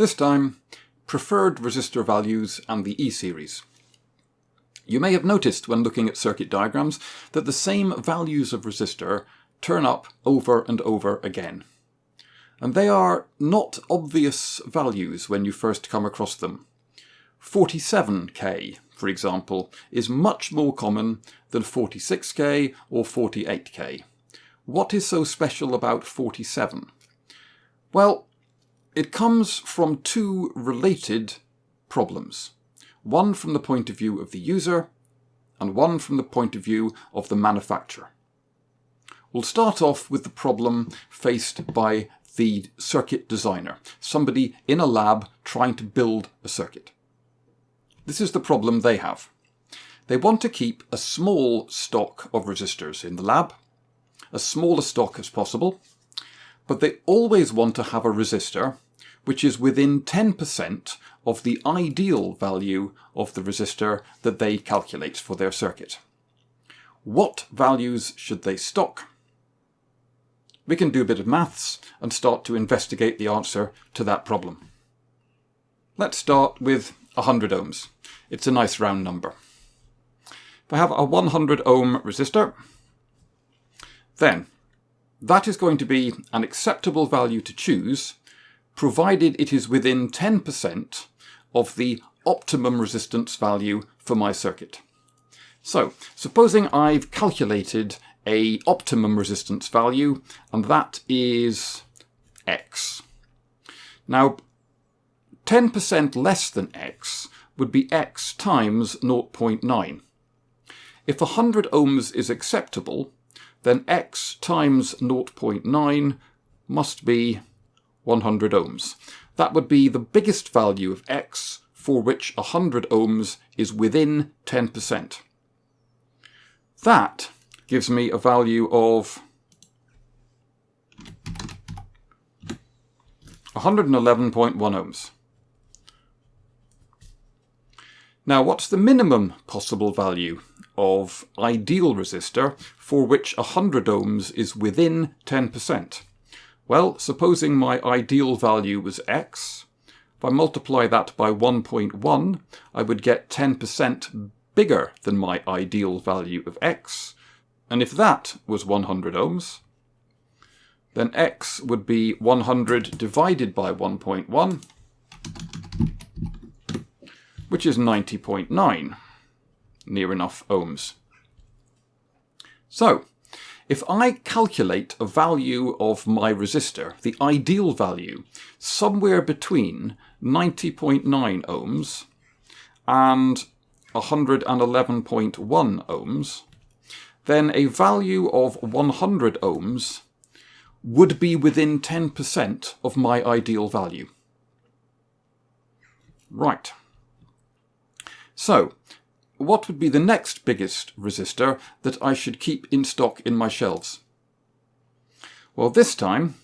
This time, preferred resistor values and the E-series. You may have noticed when looking at circuit diagrams that the same values of resistor turn up over and over again. And they are not obvious values when you first come across them. 47K, for example, is much more common than 46K or 48K. What is so special about 47? Well, it comes from two related problems. One from the point of view of the user, and one from the point of view of the manufacturer. We'll start off with the problem faced by the circuit designer, somebody in a lab trying to build a circuit. This is the problem they have. They want to keep a small stock of resistors in the lab, as small a stock as possible, but they always want to have a resistor which is within 10% of the ideal value of the resistor that they calculate for their circuit. What values should they stock? We can do a bit of maths and start to investigate the answer to that problem. Let's start with 100 ohms. It's a nice round number. If I have a 100 ohm resistor, then that is going to be an acceptable value to choose, provided it is within 10% of the optimum resistance value for my circuit. So, supposing I've calculated an optimum resistance value, and that is X. Now, 10% less than X would be X times 0.9. If 100 ohms is acceptable, then X times 0.9 must be 100 ohms. That would be the biggest value of X for which 100 ohms is within 10%. That gives me a value of 111.1 ohms. Now, what's the minimum possible value of ideal resistor for which 100 ohms is within 10%? Well, supposing my ideal value was X, if I multiply that by 1.1, I would get 10% bigger than my ideal value of X. And if that was 100 ohms, then X would be 100 divided by 1.1, which is 90.9, near enough ohms. So, if I calculate a value of my resistor, the ideal value, somewhere between 90.9 ohms and 111.1 ohms, then a value of 100 ohms would be within 10% of my ideal value. Right. So, what would be the next biggest resistor that I should keep in stock in my shelves? Well, this time,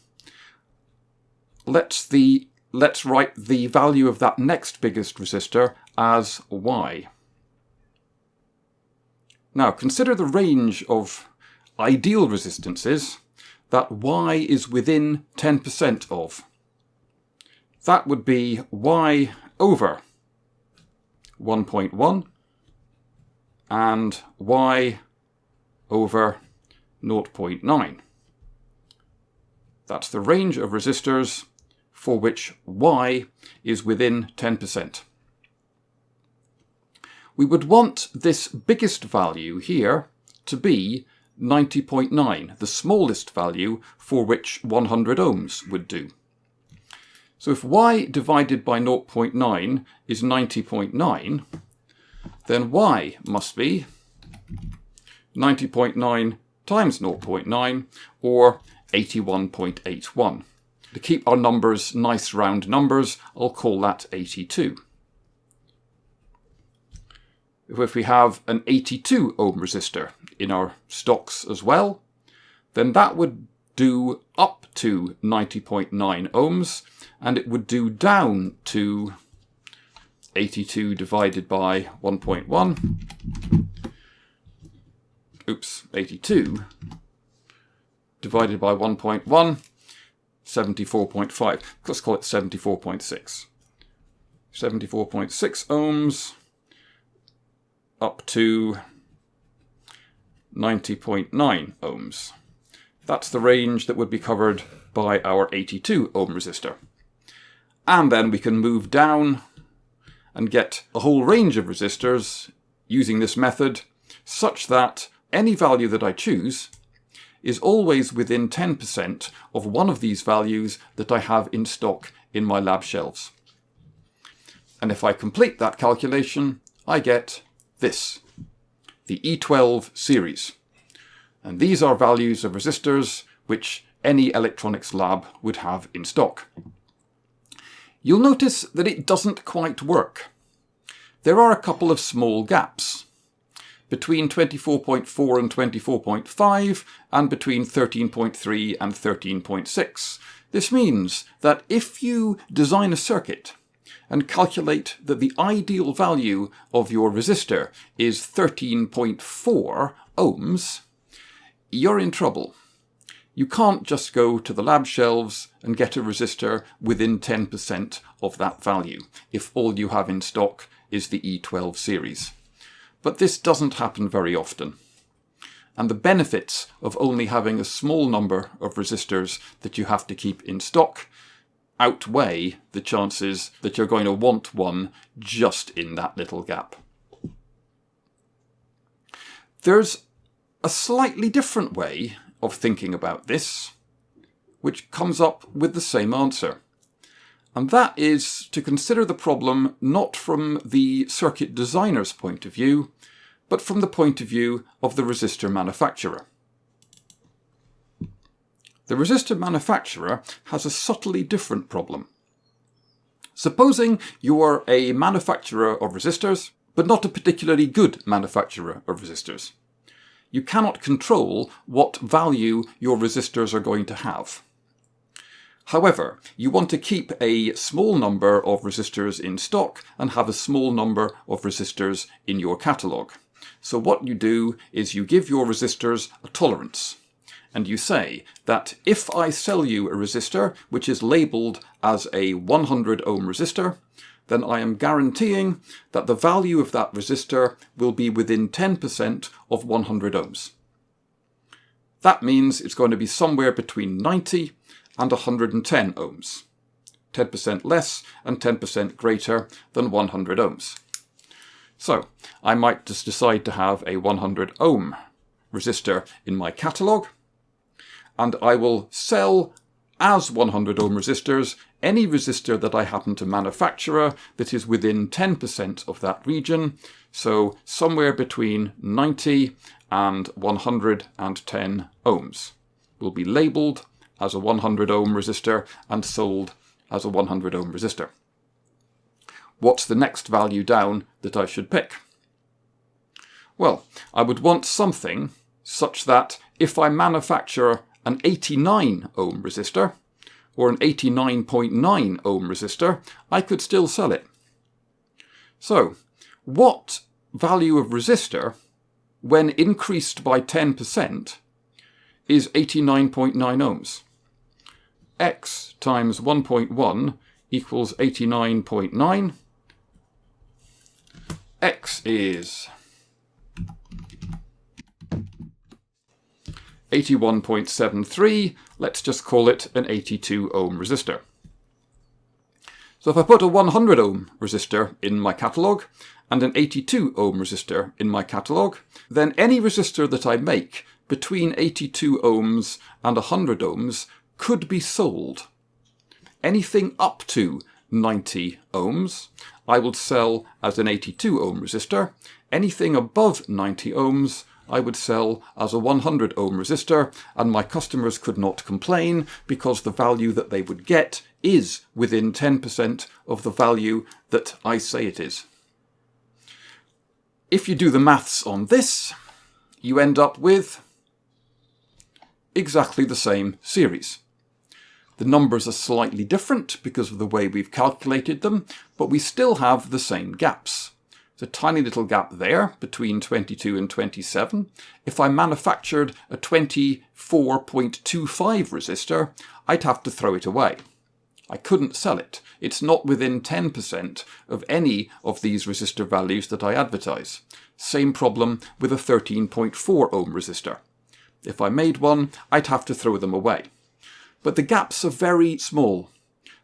let's write the value of that next biggest resistor as Y. Now, consider the range of ideal resistances that Y is within 10% of. That would be Y over 1.1 and Y over 0.9. That's the range of resistors for which Y is within 10%. We would want this biggest value here to be 90.9, the smallest value for which 100 ohms would do. So if Y divided by 0.9 is 90.9, then Y must be 90.9 times 0.9, or 81.81. To keep our numbers nice round numbers, I'll call that 82. If we have an 82 ohm resistor in our stocks as well, then that would do up to 90.9 ohms, and it would do down to 82 divided by 1.1. Oops, 82 divided by 1.1. 74.5. Let's call it 74.6. 74.6 ohms up to 90.9 ohms. That's the range that would be covered by our 82 ohm resistor. And then we can move down and get a whole range of resistors using this method such that any value that I choose is always within 10% of one of these values that I have in stock in my lab shelves. And if I complete that calculation, I get this, the E12 series. And these are values of resistors which any electronics lab would have in stock. You'll notice that it doesn't quite work. There are a couple of small gaps between 24.4 and 24.5 and between 13.3 and 13.6. This means that if you design a circuit and calculate that the ideal value of your resistor is 13.4 ohms, you're in trouble. You can't just go to the lab shelves and get a resistor within 10% of that value if all you have in stock is the E12 series. But this doesn't happen very often. And the benefits of only having a small number of resistors that you have to keep in stock outweigh the chances that you're going to want one just in that little gap. There's a slightly different way of thinking about this, which comes up with the same answer. And that is to consider the problem not from the circuit designer's point of view, but from the point of view of the resistor manufacturer. The resistor manufacturer has a subtly different problem. Supposing you are a manufacturer of resistors, but not a particularly good manufacturer of resistors. You cannot control what value your resistors are going to have. However, you want to keep a small number of resistors in stock and have a small number of resistors in your catalogue. So what you do is you give your resistors a tolerance. And you say that if I sell you a resistor which is labelled as a 100 ohm resistor, then I am guaranteeing that the value of that resistor will be within 10% of 100 ohms. That means it's going to be somewhere between 90 and 110 ohms. 10% less and 10% greater than 100 ohms. So I might just decide to have a 100 ohm resistor in my catalogue, and I will sell as 100 ohm resistors any resistor that I happen to manufacture that is within 10% of that region, so somewhere between 90 and 110 ohms will be labelled as a 100 ohm resistor and sold as a 100 ohm resistor. What's the next value down that I should pick? Well, I would want something such that if I manufacture an 89 ohm resistor, or an 89.9 ohm resistor, I could still sell it. So, what value of resistor, when increased by 10%, is 89.9 ohms? X times 1.1 equals 89.9. X is 81.73, let's just call it an 82 ohm resistor. So if I put a 100 ohm resistor in my catalogue and an 82 ohm resistor in my catalogue, then any resistor that I make between 82 ohms and 100 ohms could be sold. Anything up to 90 ohms I would sell as an 82 ohm resistor. Anything above 90 ohms I would sell as a 100 ohm resistor, and my customers could not complain because the value that they would get is within 10% of the value that I say it is. If you do the maths on this, you end up with exactly the same series. The numbers are slightly different because of the way we've calculated them, but we still have the same gaps. There's a tiny little gap there between 22 and 27. If I manufactured a 24.25 resistor, I'd have to throw it away. I couldn't sell it. It's not within 10% of any of these resistor values that I advertise. Same problem with a 13.4 ohm resistor. If I made one, I'd have to throw them away. But the gaps are very small,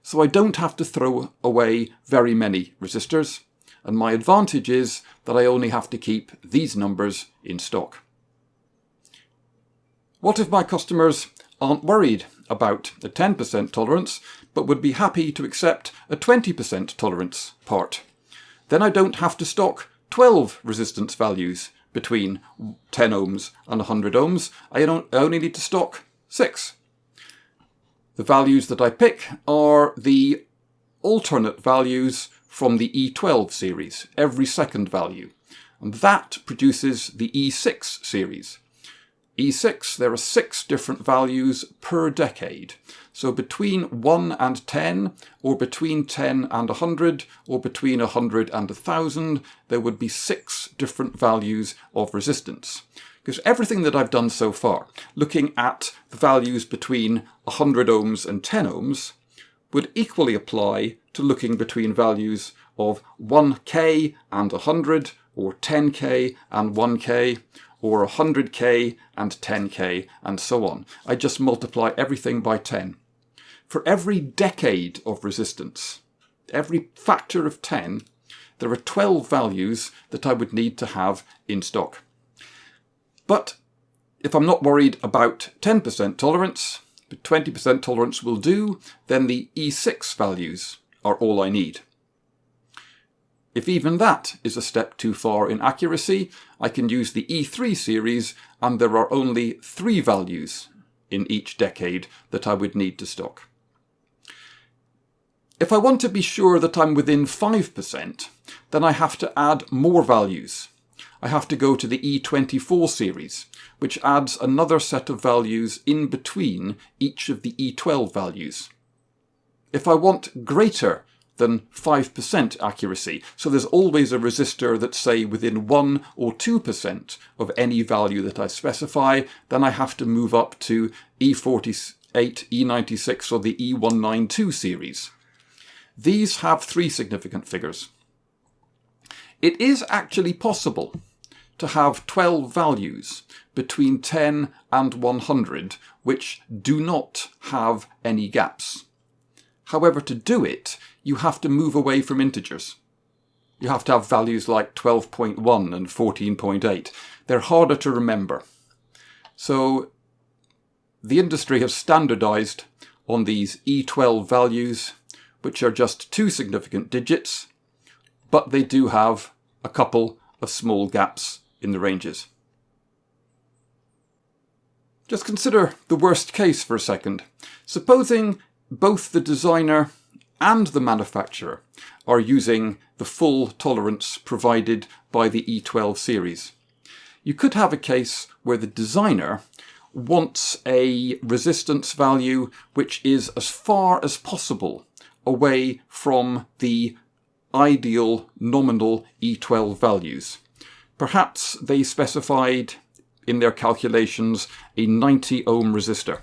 so I don't have to throw away very many resistors, and my advantage is that I only have to keep these numbers in stock. What if my customers aren't worried about a 10% tolerance, but would be happy to accept a 20% tolerance part? Then I don't have to stock 12 resistance values between 10 ohms and 100 ohms. I only need to stock 6. The values that I pick are the alternate values from the E12 series, every second value. And that produces the E6 series. E6, there are 6 different values per decade. So between 1 and 10, or between 10 and 100, or between 100 and 1000, there would be 6 different values of resistance. Because everything that I've done so far, looking at the values between 100 ohms and 10 ohms, would equally apply to looking between values of 1k and 100, or 10k and 1k, or 100k and 10k, and so on. I just multiply everything by 10. For every decade of resistance, every factor of 10, there are 12 values that I would need to have in stock. But if I'm not worried about 10% tolerance, but 20% tolerance will do, then the E6 values are all I need. If even that is a step too far in accuracy, I can use the E3 series, and there are only 3 values in each decade that I would need to stock. If I want to be sure that I'm within 5%, then I have to add more values. I have to go to the E24 series, which adds another set of values in between each of the E12 values. If I want greater than 5% accuracy, so there's always a resistor that's, say, within 1 or 2% of any value that I specify, then I have to move up to E48, E96 or the E192 series. These have 3 significant figures. It is actually possible to have 12 values between 10 and 100 which do not have any gaps. However, to do it, you have to move away from integers. You have to have values like 12.1 and 14.8. They're harder to remember. So the industry has standardized on these E12 values, which are just 2 significant digits, but they do have a couple of small gaps in the ranges. Just consider the worst case for a second. Supposing both the designer and the manufacturer are using the full tolerance provided by the E12 series. You could have a case where the designer wants a resistance value which is as far as possible away from the ideal nominal E12 values. Perhaps they specified in their calculations a 90 ohm resistor.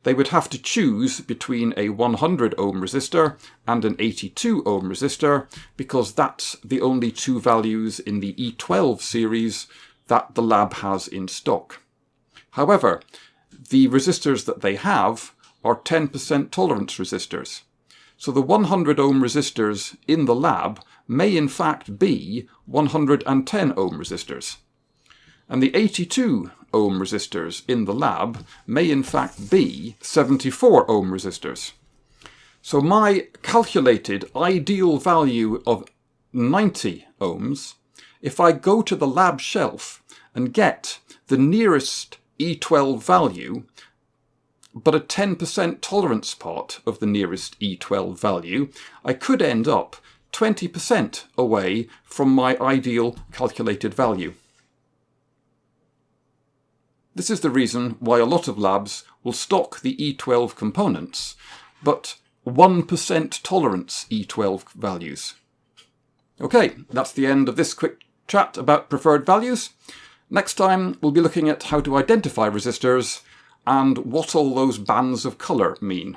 They would have to choose between a 100 ohm resistor and an 82 ohm resistor because that's the only 2 values in the E12 series that the lab has in stock. However, the resistors that they have are 10% tolerance resistors. So the 100 ohm resistors in the lab may in fact be 110 ohm resistors. And the 82 ohm resistors in the lab may in fact be 74 ohm resistors. So my calculated ideal value of 90 ohms, if I go to the lab shelf and get the nearest E12 value, but a 10% tolerance part of the nearest E12 value, I could end up 20% away from my ideal calculated value. This is the reason why a lot of labs will stock the E12 components, but 1% tolerance E12 values. Okay, that's the end of this quick chat about preferred values. Next time we'll be looking at how to identify resistors and what all those bands of colour mean.